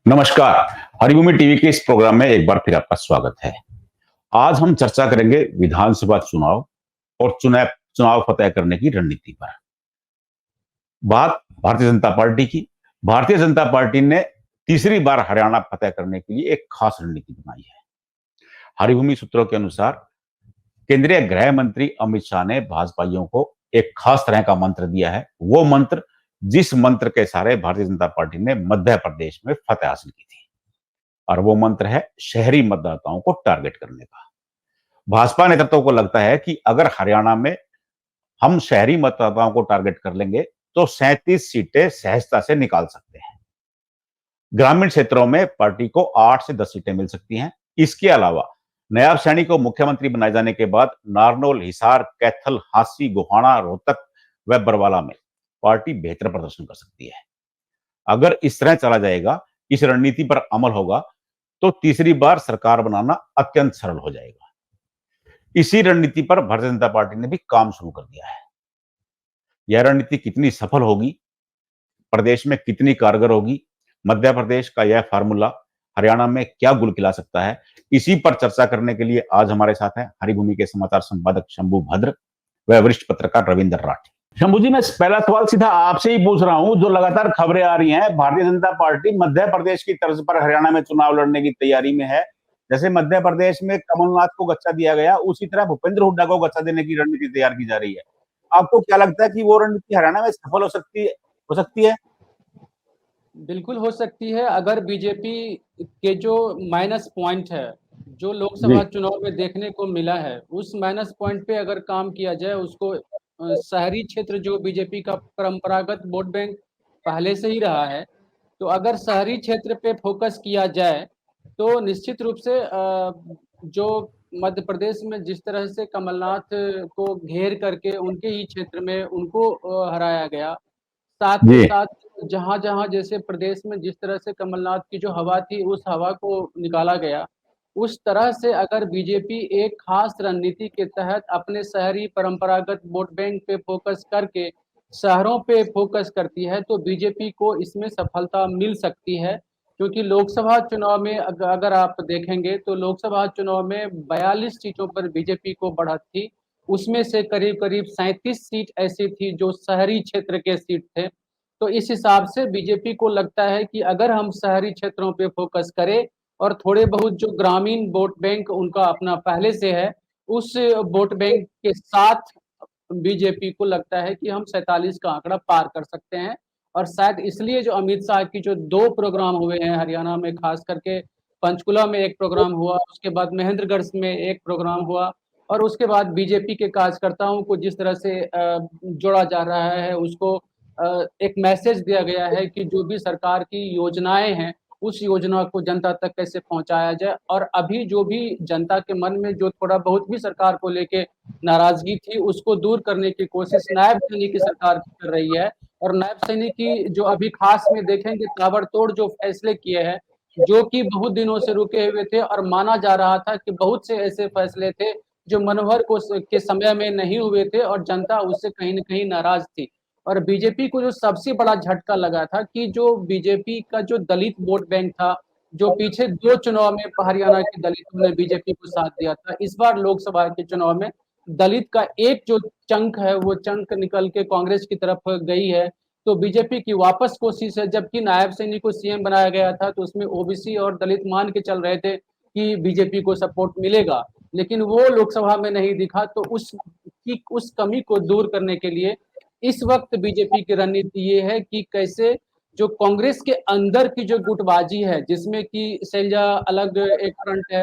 नमस्कार। हरिभूमि टीवी के इस प्रोग्राम में एक बार फिर आपका स्वागत है। आज हम चर्चा करेंगे विधानसभा चुनाव और चुनाव चुनाव फतेह करने की रणनीति पर। बात भारतीय जनता पार्टी की। भारतीय जनता पार्टी ने तीसरी बार हरियाणा फतेह करने के लिए एक खास रणनीति बनाई है। हरिभूमि सूत्रों के अनुसार केंद्रीय गृह मंत्री अमित शाह ने भाजपाइयों को एक खास तरह का मंत्र दिया है। वो मंत्र जिस मंत्र के सहारे भारतीय जनता पार्टी ने मध्य प्रदेश में फतेह हासिल की थी, और वो मंत्र है शहरी मतदाताओं को टारगेट करने का। भाजपा नेतृत्व को लगता है कि अगर हरियाणा में हम शहरी मतदाताओं को टारगेट कर लेंगे तो 37 सीटें सहजता से निकाल सकते हैं। ग्रामीण क्षेत्रों में पार्टी को 8 से 10 सीटें मिल सकती हैं। इसके अलावा नायब सैनी को मुख्यमंत्री बनाए जाने के बाद नारनौल, हिसार, कैथल, हांसी, गोहाना, रोहतक व बरवाला में पार्टी बेहतर प्रदर्शन कर सकती है। अगर इस तरह चला जाएगा, इस रणनीति पर अमल होगा, तो तीसरी बार सरकार बनाना अत्यंत सरल हो जाएगा। इसी रणनीति पर भारतीय जनता पार्टी ने भी काम शुरू कर दिया है। यह रणनीति कितनी सफल होगी, प्रदेश में कितनी कारगर होगी, मध्य प्रदेश का यह फार्मूला हरियाणा में क्या गुल खिला सकता है, इसी पर चर्चा करने के लिए आज हमारे साथ हैं हरिभूमि के समाचार संपादक शंभू भद्र व वरिष्ठ पत्रकार रविंद्र राठी। शंभू जी, मैं पहला सवाल सीधा आपसे ही पूछ रहा हूं। जो लगातार खबरें आ रही हैं, भारतीय जनता पार्टी मध्य प्रदेश की तर्ज पर हरियाणा में चुनाव लड़ने की तैयारी में है। जैसे मध्य प्रदेश में कमलनाथ को गच्चा दिया गया, उसी तरह भूपेंद्र हुड्डा को गच्चा देने की रणनीति तैयार की जा रही है। आपको क्या लगता है कि वो रणनीति हरियाणा में सफल हो सकती है? बिल्कुल हो सकती है। अगर बीजेपी के जो माइनस पॉइंट है, जो लोकसभा जी, चुनाव में देखने को मिला है, उस माइनस पॉइंट पे अगर काम किया जाए, उसको शहरी क्षेत्र जो बीजेपी का परंपरागत वोट बैंक पहले से ही रहा है, तो अगर शहरी क्षेत्र पे फोकस किया जाए तो निश्चित रूप से जो मध्य प्रदेश में जिस तरह से कमलनाथ को घेर करके उनके ही क्षेत्र में उनको हराया गया, साथ ही जी, साथ जहाँ-जहाँ जैसे प्रदेश में जिस तरह से कमलनाथ की जो हवा थी, उस हवा को निकाला गया, उस तरह से अगर बीजेपी एक खास रणनीति के तहत अपने शहरी परंपरागत वोट बैंक पे फोकस करके शहरों पे फोकस करती है, तो बीजेपी को इसमें सफलता मिल सकती है। क्योंकि लोकसभा चुनाव में अगर आप देखेंगे तो लोकसभा चुनाव में 42 सीटों पर बीजेपी को बढ़त थी। उसमें से करीब-करीब 37 सीट ऐसी थी जो शहरी क्षेत्र के सीट थे। तो इस हिसाब से बीजेपी को लगता है कि अगर हम शहरी क्षेत्रों पे फोकस करें और थोड़े बहुत जो ग्रामीण वोट बैंक उनका अपना पहले से है, उस वोट बैंक के साथ बीजेपी को लगता है कि हम 47 का आंकड़ा पार कर सकते हैं। और शायद इसलिए जो अमित शाह की जो 2 प्रोग्राम हुए हैं हरियाणा में, खास करके पंचकुला में एक प्रोग्राम हुआ, उसके बाद महेंद्रगढ़ में एक प्रोग्राम हुआ और उसके बाद बीजेपी के कार्यकर्ताओं को जिस तरह से जोड़ा जा रहा है, उसको एक मैसेज दिया गया है कि जो भी सरकार की योजनाएँ हैं, उस योजना को जनता तक कैसे पहुँचाया जाए। और अभी जो भी जनता के मन में जो थोड़ा बहुत भी सरकार को लेके नाराज़गी थी, उसको दूर करने की कोशिश नायब सैनी की सरकार कर रही है। और नायब सैनी की जो अभी खास में देखेंगे ताबड़तोड़ जो फैसले किए हैं, जो कि बहुत दिनों से रुके हुए थे और माना जा रहा था कि बहुत से ऐसे फैसले थे, जो मनोहर को के समय में नहीं हुए थे और जनता उससे कहीं न कहीं नाराज़ थी। और बीजेपी को जो सबसे बड़ा झटका लगा था कि जो बीजेपी का जो दलित वोट बैंक था, जो पीछे 2 चुनाव में हरियाणा के दलितों ने बीजेपी को साथ दिया था, इस बार लोकसभा के चुनाव में दलित का एक जो चंक है, वो चंक निकल के कांग्रेस की तरफ गई है। तो बीजेपी की वापस कोशिश है, जबकि नायब सैनी को सीएम बनाया गया था, तो उसमें ओबीसी और दलित मान के चल रहे थे कि बीजेपी को सपोर्ट मिलेगा, लेकिन वो लोकसभा में नहीं दिखा। तो उस कमी को दूर करने के लिए इस वक्त बीजेपी की रणनीति ये है कि कैसे जो कांग्रेस के अंदर की जो गुटबाजी है, जिसमें कि शैलजा अलग एक फ्रंट है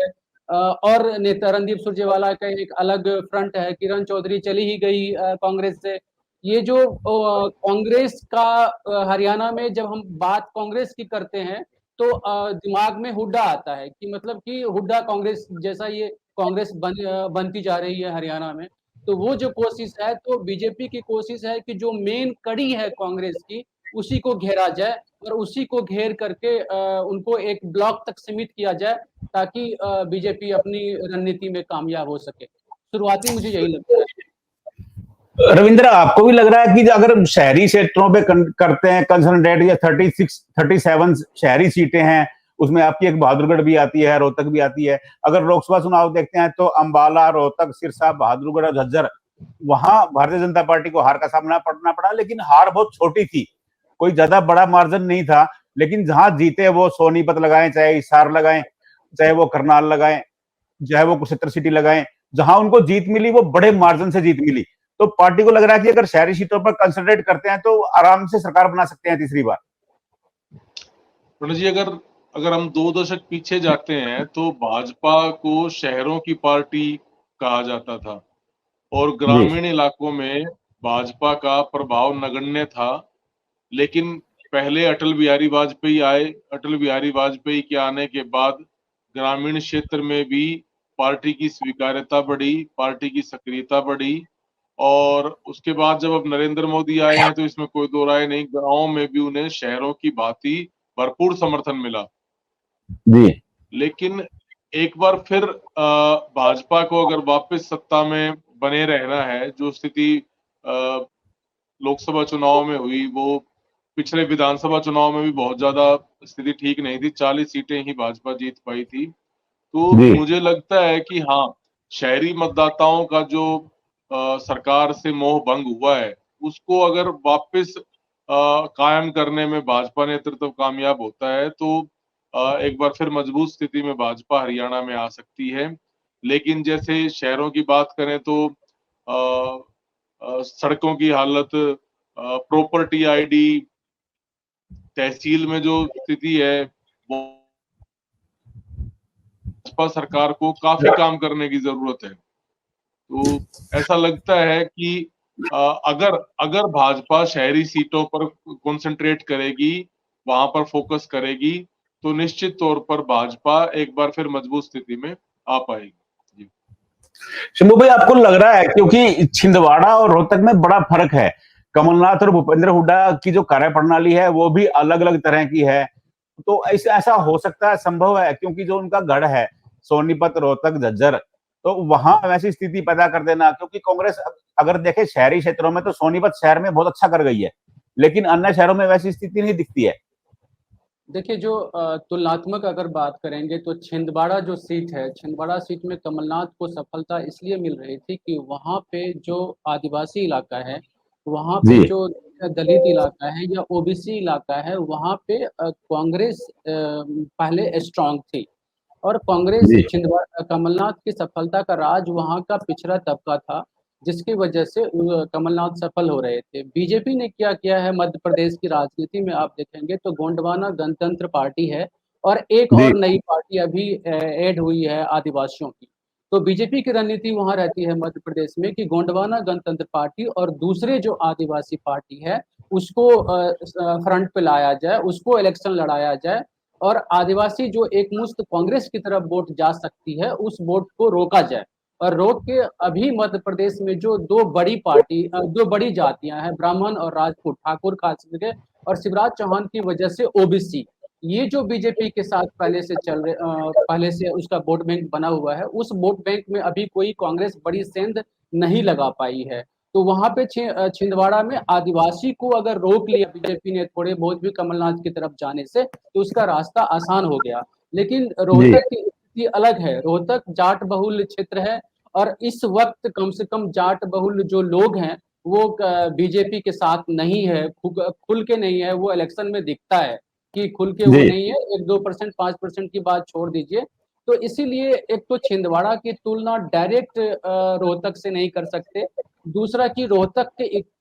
और नेता रणदीप सुरजेवाला का एक अलग फ्रंट है, किरण चौधरी चली ही गई कांग्रेस से। ये जो कांग्रेस का हरियाणा में जब हम बात कांग्रेस की करते हैं, तो दिमाग में हुड्डा आता है कि मतलब कि हुड्डा कांग्रेस जैसा ये कांग्रेस बनती जा रही है हरियाणा में। तो वो जो कोशिश है, तो बीजेपी की कोशिश है कि जो मेन कड़ी है कांग्रेस की, उसी को घेरा जाए और उसी को घेर करके उनको एक ब्लॉक तक सीमित किया जाए, ताकि बीजेपी अपनी रणनीति में कामयाब हो सके। शुरुआती मुझे यही लगता है। रविंद्र, आपको भी लग रहा है कि अगर शहरी क्षेत्रों पे करते हैं कंसंट्रेट, या 37 शहरी सीटें हैं, उसमें आपकी एक बहादुरगढ़ भी आती है, रोहतक भी आती है। अगर लोकसभा चुनाव देखते हैं तो अंबाला, रोहतक, सिरसा, बहादुरगढ़ और झज्जर, वहां भारतीय जनता पार्टी को हार का सामना करना पड़ा, लेकिन हार बहुत छोटी थी, कोई ज्यादा बड़ा मार्जिन नहीं था। लेकिन जहां जीते वो सोनीपत लगाएं, चाहे हिसार लगाएं, चाहे वो करनाल लगाएं, चाहे वो कुरुक्षेत्र सिटी लगाएं, जहां उनको जीत मिली वो बड़े मार्जिन से जीत मिली। तो पार्टी को लग रहा है कि अगर शहरी सीटों पर कंसंट्रेट करते हैं तो आराम से सरकार बना सकते हैं तीसरी बार। प्रणय जी, अगर अगर हम 2 दशक पीछे जाते हैं तो भाजपा को शहरों की पार्टी कहा जाता था और जी ग्रामीण इलाकों में भाजपा का प्रभाव नगण्य था। लेकिन पहले अटल बिहारी वाजपेयी आए, अटल बिहारी वाजपेयी के आने के बाद ग्रामीण क्षेत्र में भी पार्टी की स्वीकार्यता बढ़ी, पार्टी की सक्रियता बढ़ी और उसके बाद जब अब नरेंद्र मोदी आए हैं तो इसमें कोई दो राय नहीं, गाँव में भी उन्हें शहरों की भांति भरपूर समर्थन मिला। जी लेकिन एक बार फिर भाजपा को अगर वापस सत्ता में बने रहना है, जो स्थिति लोकसभा चुनाव में हुई, वो पिछले विधानसभा चुनाव में भी बहुत ज्यादा स्थिति ठीक नहीं थी, 40 सीटें ही भाजपा जीत पाई थी। तो जी मुझे लगता है कि हाँ, शहरी मतदाताओं का जो सरकार से मोह भंग हुआ है, उसको अगर वापस कायम करने में भाजपा नेतृत्व कामयाब होता है तो एक बार फिर मजबूत स्थिति में भाजपा हरियाणा में आ सकती है। लेकिन जैसे शहरों की बात करें तो सड़कों की हालत, प्रॉपर्टी आईडी, तहसील में जो स्थिति है, वो भाजपा सरकार को काफी काम करने की जरूरत है। तो ऐसा लगता है कि अगर अगर भाजपा शहरी सीटों पर कंसंट्रेट करेगी, वहां पर फोकस करेगी, तो निश्चित तौर पर भाजपा एक बार फिर मजबूत स्थिति में आ पाएगी। जी। शंभू भाई, आपको लग रहा है, क्योंकि छिंदवाड़ा और रोहतक में बड़ा फर्क है, कमलनाथ और भूपेंद्र हुड्डा की जो कार्य प्रणाली है वो भी अलग अलग तरह की है, तो ऐसा हो सकता है, संभव है, क्योंकि जो उनका गढ़ है सोनीपत, रोहतक, झज्जर, तो वहां वैसी स्थिति पैदा कर देना, क्योंकि कांग्रेस अगर देखे शहरी क्षेत्रों में तो सोनीपत शहर में बहुत अच्छा कर गई है, लेकिन अन्य शहरों में वैसी स्थिति नहीं दिखती है। देखिए, जो तुलनात्मक अगर बात करेंगे तो छिंदवाड़ा जो सीट है, छिंदवाड़ा सीट में कमलनाथ को सफलता इसलिए मिल रही थी कि वहाँ पे जो आदिवासी इलाका है, वहाँ पे जी जो दलित इलाका है या ओबीसी इलाका है, वहाँ पे कांग्रेस पहले स्ट्रांग थी। और कांग्रेस जी छिंदवाड़ा कमलनाथ की सफलता का राज वहाँ का पिछड़ा तबका था, जिसकी वजह से कमलनाथ सफल हो रहे थे। बीजेपी ने क्या किया है मध्य प्रदेश की राजनीति में, आप देखेंगे तो गोंडवाना गणतंत्र पार्टी है और एक जी और नई पार्टी अभी ऐड हुई है आदिवासियों की। तो बीजेपी की रणनीति वहां रहती है मध्य प्रदेश में कि गोंडवाना गणतंत्र पार्टी और दूसरे जो आदिवासी पार्टी है उसको फ्रंट पे लाया जाए, उसको इलेक्शन लड़ाया जाए और आदिवासी जो एक मुश्त कांग्रेस की तरफ वोट जा सकती है उस वोट को रोका जाए। और रोक के अभी मध्य प्रदेश में जो दो बड़ी जातियां हैं, ब्राह्मण और राजपूत, ठाकुर खास करके, और शिवराज चौहान की वजह से ओबीसी, ये जो बीजेपी के साथ पहले से उसका वोट बैंक बना हुआ है, उस वोट बैंक में अभी कोई कांग्रेस बड़ी सेंध नहीं लगा पाई है। तो वहां पे छिंदवाड़ा में आदिवासी को अगर रोक लिया बीजेपी ने थोड़े बहुत भी कमलनाथ की तरफ जाने से, तो उसका रास्ता आसान हो गया। लेकिन जी रोहतक की स्थिति अलग है, रोहतक जाट बहुल क्षेत्र है और इस वक्त कम से कम जाट बहुल जो लोग हैं वो बीजेपी के साथ नहीं है, खुल के नहीं है, वो इलेक्शन में दिखता है कि खुल के वो जी नहीं है। 1-2%, 5% की बात छोड़ दीजिए। तो इसीलिए एक तो छिंदवाड़ा की तुलना डायरेक्ट रोहतक से नहीं कर सकते। दूसरा कि रोहतक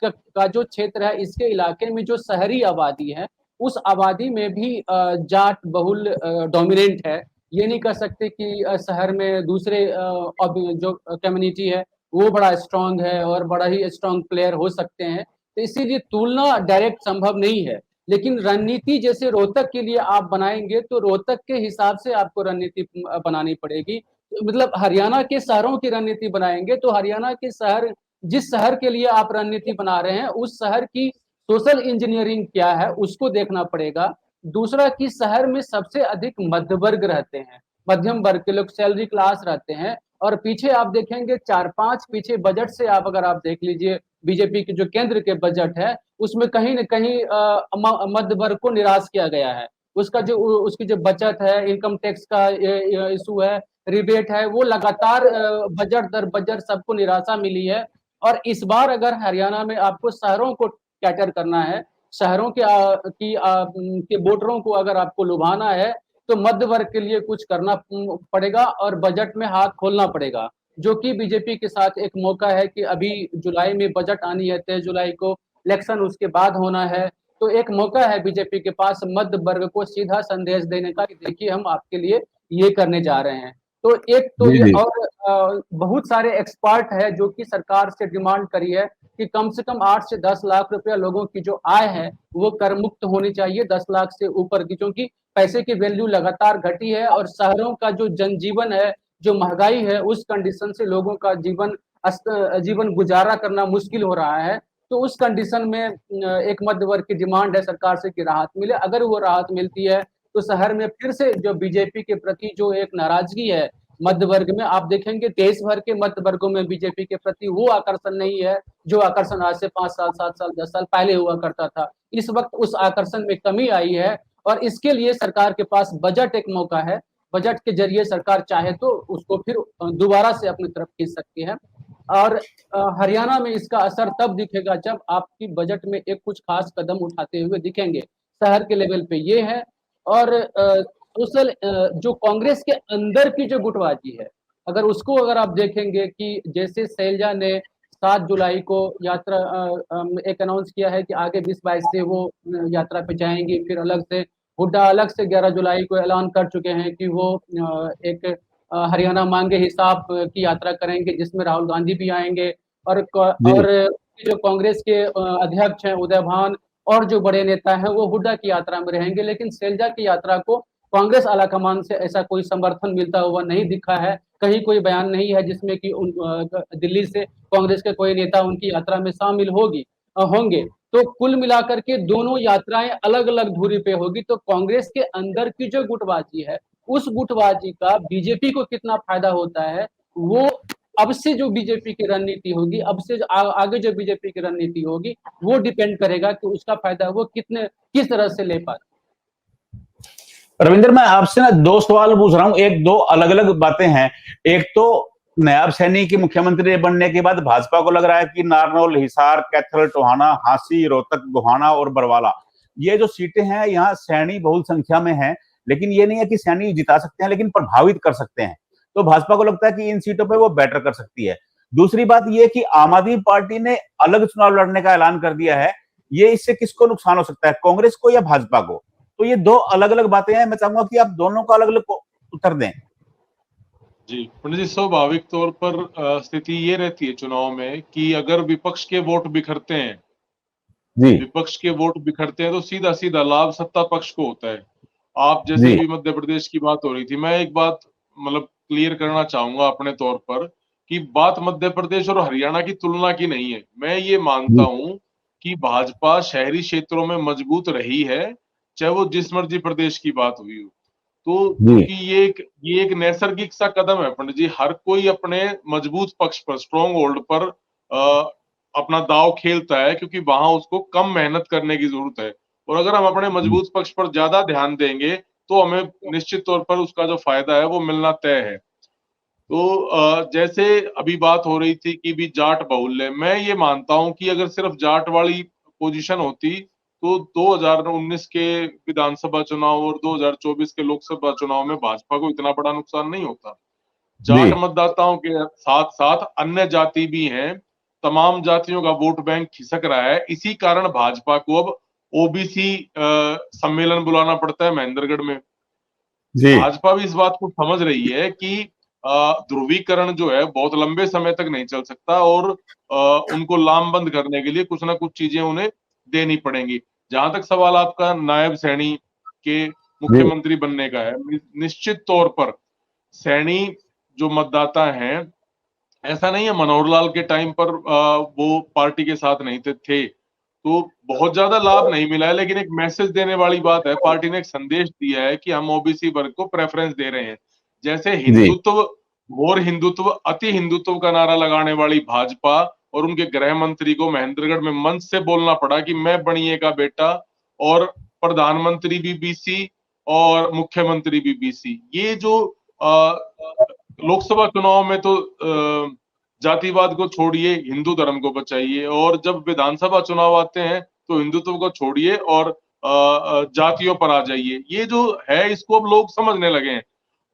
का जो क्षेत्र है, इसके इलाके में जो शहरी आबादी है, उस आबादी में भी जाट बहुल डोमिनेंट है। ये नहीं कह सकते कि शहर में दूसरे जो कम्युनिटी है वो बड़ा स्ट्रांग है और बड़ा ही स्ट्रांग प्लेयर हो सकते हैं। तो इसीलिए तुलना डायरेक्ट संभव नहीं है। लेकिन रणनीति जैसे रोहतक के लिए आप बनाएंगे तो रोहतक के हिसाब से आपको रणनीति बनानी पड़ेगी। मतलब हरियाणा के शहरों की रणनीति बनाएंगे तो हरियाणा के शहर, जिस शहर के लिए आप रणनीति बना रहे हैं उस शहर की सोशल इंजीनियरिंग क्या है उसको देखना पड़ेगा। दूसरा कि शहर में सबसे अधिक मध्य वर्ग रहते हैं, मध्यम वर्ग के लोग, सैलरी क्लास रहते हैं और पीछे आप देखेंगे 4-5 पीछे बजट से अगर आप देख लीजिए बीजेपी की जो केंद्र के बजट है, उसमें कहीं न कहीं मध्य वर्ग को निराश किया गया है। उसकी जो बचत है, इनकम टैक्स का इश्यू है, रिबेट है, वो लगातार बजट दर बजट सबको निराशा मिली है। और इस बार अगर हरियाणा में आपको शहरों को कैटर करना है, शहरों के वोटरों को अगर आपको लुभाना है, तो मध्य वर्ग के लिए कुछ करना पड़ेगा और बजट में हाथ खोलना पड़ेगा, जो कि बीजेपी के साथ एक मौका है कि अभी जुलाई में बजट आनी है, 23 जुलाई को इलेक्शन उसके बाद होना है, तो एक मौका है बीजेपी के पास मध्य वर्ग को सीधा संदेश देने का कि देखिए हम आपके लिए ये करने जा रहे हैं। तो एक तो जी ये जी और बहुत सारे एक्सपर्ट है जो कि सरकार से डिमांड करी है कि कम से कम 8 से 10 लाख रुपया लोगों की जो आय है वो कर मुक्त होनी चाहिए, 10 लाख से ऊपर की, क्योंकि पैसे की वैल्यू लगातार घटी है और शहरों का जो जनजीवन है, जो महंगाई है, उस कंडीशन से लोगों का जीवन गुजारा करना मुश्किल हो रहा है। तो उस कंडीशन में एक मध्य वर्ग की डिमांड है सरकार से कि राहत मिले। अगर वो राहत मिलती है तो शहर में फिर से जो बीजेपी के प्रति जो एक नाराजगी है मध्य वर्ग में, आप देखेंगे देश भर के मध्य वर्गों में बीजेपी के प्रति वो आकर्षण नहीं है जो आकर्षण आज से 5 साल, 7 साल, 10 साल पहले हुआ करता था। इस वक्त उस आकर्षण में कमी आई है और इसके लिए सरकार के पास बजट एक मौका है। बजट के जरिए सरकार चाहे तो उसको फिर दोबारा से अपनी तरफ खींच सकती है। और हरियाणा में इसका असर तब दिखेगा जब आपकी बजट में एक कुछ खास कदम उठाते हुए दिखेंगे। शहर के लेवल पे ये है। और सोशल जो कांग्रेस के अंदर की जो गुटबाजी है, अगर आप देखेंगे कि जैसे शैलजा ने 7 जुलाई को यात्रा एक अनाउंस किया है कि आगे 20-22 से वो यात्रा पे जाएंगे, फिर अलग से हुड्डा अलग से 11 जुलाई को ऐलान कर चुके हैं कि वो एक हरियाणा मांगे हिसाब की यात्रा करेंगे जिसमें राहुल गांधी भी आएंगे जी और जो कांग्रेस के अध्यक्ष हैं उदय भान और जो बड़े नेता हैं वो हुड्डा की यात्रा में रहेंगे। लेकिन शैलजा की यात्रा को कांग्रेस आलाकमान से ऐसा कोई समर्थन मिलता हुआ नहीं दिखा है। कहीं कोई बयान नहीं है जिसमें कि दिल्ली से कांग्रेस के कोई नेता उनकी यात्रा में शामिल होंगे। तो कुल मिलाकर के दोनों यात्राएं अलग अलग धुरी पे होगी। तो कांग्रेस के अंदर की जो गुटबाजी है, उस गुटबाजी का बीजेपी को कितना फायदा होता है, वो अब से जो बीजेपी की रणनीति होगी, अब से आगे जो बीजेपी की रणनीति होगी, वो डिपेंड करेगा कि उसका फायदा वो किस तरह से ले पाए। रविंद्र, मैं आपसे ना दो सवाल पूछ रहा हूं, एक दो अलग अलग बातें हैं। एक तो नायब सैनी के मुख्यमंत्री बनने के बाद भाजपा को लग रहा है कि नारनौल, हिसार, कैथल, टोहाना, हांसी, रोहतक, गोहाना और बरवाला, ये जो सीटें हैं यहाँ सैनी बहुल संख्या में है, लेकिन ये नहीं है कि सैनी जिता सकते हैं, लेकिन प्रभावित कर सकते हैं। तो भाजपा को लगता है कि इन सीटों पर वो बेटर कर सकती है। दूसरी बात यह कि आम आदमी पार्टी ने अलग चुनाव लड़ने का ऐलान कर दिया है। ये इससे किसको नुकसान हो सकता है, कांग्रेस को या भाजपा को? तो ये दो अलग अलग बातें हैं, मैं चाहूंगा कि आप दोनों का अलग अलग उत्तर दें। जी पंडित जी, स्वाभाविक तौर पर स्थिति ये रहती है चुनाव में कि अगर विपक्ष के वोट बिखरते हैं, तो सीधा सीधा लाभ सत्ता पक्ष को होता है। आप जैसे जी भी मध्य प्रदेश की बात हो रही थी, मैं एक बात मतलब क्लियर करना चाहूंगा अपने तौर पर कि बात मध्य प्रदेश और हरियाणा की तुलना की नहीं है। मैं ये मानता जी हूं कि भाजपा शहरी क्षेत्रों में मजबूत रही है, चाहे वो जिस मर्जी प्रदेश की बात हुई हो। तो जी क्योंकि ये एक नैसर्गिक सा कदम है पंडित जी, हर कोई अपने मजबूत पक्ष पर, स्ट्रॉन्ग होल्ड पर अपना दाव खेलता है, क्योंकि वहां उसको कम मेहनत करने की जरूरत है। और अगर हम अपने मजबूत पक्ष पर ज्यादा ध्यान देंगे तो हमें निश्चित तौर पर उसका जो फायदा है वो मिलना तय है। तो जैसे अभी बात हो रही थी कि भी जाट बहुल्य, मैं ये मानता हूं कि अगर सिर्फ जाट वाली पोजीशन होती तो 2019 के विधानसभा चुनाव और 2024 के लोकसभा चुनाव में भाजपा को इतना बड़ा नुकसान नहीं होता। जी जाट मतदाताओं के साथ साथ अन्य जाति भी हैं, तमाम जातियों का वोट बैंक खिसक रहा है। इसी कारण भाजपा को अब ओबीसी सम्मेलन बुलाना पड़ता है महेंद्रगढ़ में। जी भाजपा भी इस बात को समझ रही है कि ध्रुवीकरण जो है बहुत लंबे समय तक नहीं चल सकता और उनको लामबंद करने के लिए कुछ ना कुछ चीजें उन्हें देनी पड़ेंगी। जहां तक सवाल आपका नायब सैनी के जी मुख्यमंत्री बनने का है, निश्चित तौर पर सैनी जो मतदाता हैं, ऐसा नहीं है मनोहर लाल के टाइम पर वो पार्टी के साथ नहीं थे तो बहुत ज्यादा लाभ नहीं मिला है, लेकिन एक मैसेज देने वाली बात है। पार्टी ने एक संदेश दिया है कि हम ओबीसी वर्ग को प्रेफरेंस दे रहे हैं। जैसे जी हिंदुत्व घोर हिंदुत्व, अति हिंदुत्व का नारा लगाने वाली भाजपा और उनके गृह मंत्री को महेंद्रगढ़ में मंच से बोलना पड़ा कि मैं बनिए का बेटा और प्रधानमंत्री भी बीसी और मुख्यमंत्री भी बीसी। ये जो लोकसभा चुनाव में तो जातिवाद को छोड़िए, हिंदू धर्म को बचाइए, और जब विधानसभा चुनाव आते हैं तो हिंदुत्व को छोड़िए और जातियों पर आ जाइए। ये जो है इसको अब लोग समझने लगे हैं।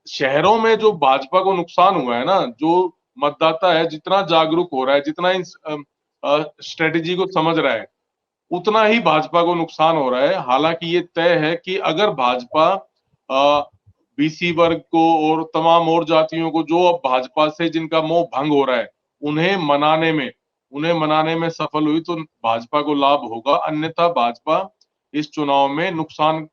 शहरों में जो भाजपा को नुकसान हुआ है ना, जो मतदाता है जितना जागरूक हो रहा है, जितना इस स्ट्रेटेजी को समझ रहा है, उतना ही भाजपा को नुकसान हो रहा है। हालांकि ये तय है कि अगर भाजपा बीसी वर्ग को और तमाम और जातियों को जो अब भाजपा से जिनका मोह भंग हो रहा है, उन्हें मनाने में सफल हुई तो भाजपा को लाभ होगा, अन्यथा भाजपा इस चुनाव में नुकसान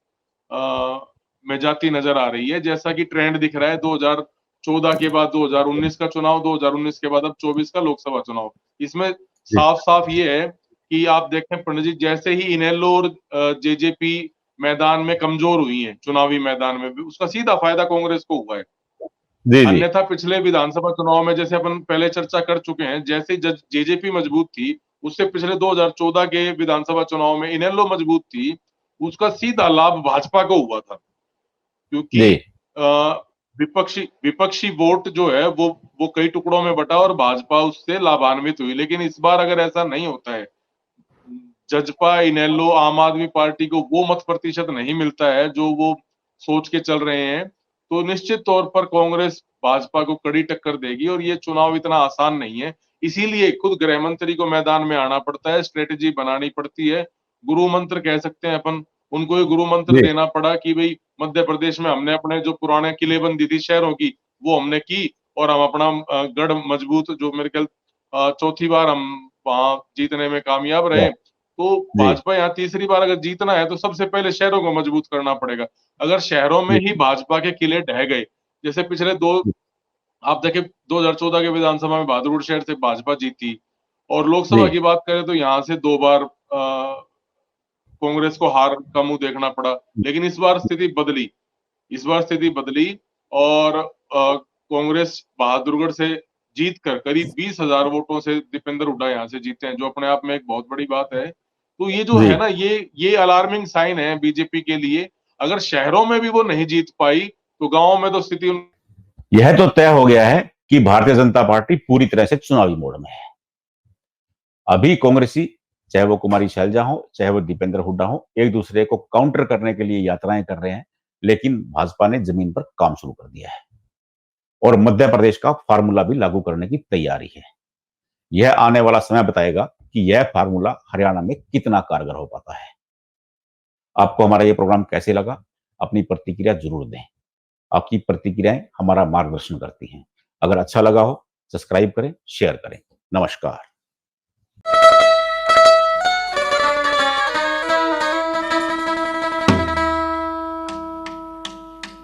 में जाती नजर आ रही है। जैसा कि ट्रेंड दिख रहा है 2014 के बाद 2019 का चुनाव, 2019 के बाद अब 24 का लोकसभा चुनाव, इसमें साफ साफ ये है कि आप देखें पंडित जी, जैसे ही इनेलो और जेजेपी मैदान में कमजोर हुई हैं, चुनावी मैदान में भी, उसका सीधा फायदा कांग्रेस को हुआ है। अन्यथा पिछले विधानसभा चुनाव में जैसे अपन पहले चर्चा कर चुके हैं, जैसे जेजेपी मजबूत थी, उससे पिछले 2014 के विधानसभा चुनाव में इनेलो मजबूत थी, उसका सीधा लाभ भाजपा को हुआ था, क्योंकि विपक्षी वोट जो है वो कई टुकड़ों में बटा और भाजपा उससे लाभान्वित हुई। लेकिन इस बार अगर ऐसा नहीं होता है, जजपा, इनेलो, आम आदमी पार्टी को वो मत प्रतिशत नहीं मिलता है जो वो सोच के चल रहे हैं, तो निश्चित तौर पर कांग्रेस भाजपा को कड़ी टक्कर देगी और ये चुनाव इतना आसान नहीं है। इसीलिए खुद गृह मंत्री को मैदान में आना पड़ता है, स्ट्रेटेजी बनानी पड़ती है, गुरु मंत्र कह सकते हैं अपन, उनको ये गुरु मंत्र देना पड़ा कि भाई मध्य प्रदेश में हमने अपने जो पुराने किलेबंदी थी शहरों की, वो हमने की और हम अपना गढ़ मजबूत, जो मेरे ख्याल चौथी बार हम वहां जीतने में कामयाब रहे। तो भाजपा यहाँ तीसरी बार अगर जीतना है तो सबसे पहले शहरों को मजबूत करना पड़ेगा। अगर शहरों में ही भाजपा के किले ढह गए, जैसे पिछले आप देखें 2014 के विधानसभा में बहादुरगढ़ शहर से भाजपा जीती, और लोकसभा की बात करें तो यहाँ से 2 बार कांग्रेस को हार का मुंह देखना पड़ा। लेकिन इस बार स्थिति बदली और कांग्रेस बहादुरगढ़ से जीतकर करीब 20,000 वोटों से दीपेंद्र हुड्डा यहाँ से जीते हैं, जो अपने आप में एक बहुत बड़ी बात है। तो ये जो है ना, ये अलार्मिंग साइन है बीजेपी के लिए। अगर शहरों में भी वो नहीं जीत पाई तो गांवों में तो स्थिति यह तो तय हो गया है कि भारतीय जनता पार्टी पूरी तरह से चुनावी मोड में है। अभी कांग्रेसी, चाहे वो कुमारी शैलजा हो, चाहे वो दीपेंद्र हुड्डा हो, एक दूसरे को काउंटर करने के लिए यात्राएं कर रहे हैं, लेकिन भाजपा ने जमीन पर काम शुरू कर दिया है और मध्य प्रदेश का फार्मूला भी लागू करने की तैयारी है। यह आने वाला समय बताएगा कि यह फार्मूला हरियाणा में कितना कारगर हो पाता है। आपको हमारा यह प्रोग्राम कैसे लगा, अपनी प्रतिक्रिया जरूर दें। आपकी प्रतिक्रियाएं हमारा मार्गदर्शन करती हैं। अगर अच्छा लगा हो, सब्सक्राइब करें, शेयर करें। नमस्कार।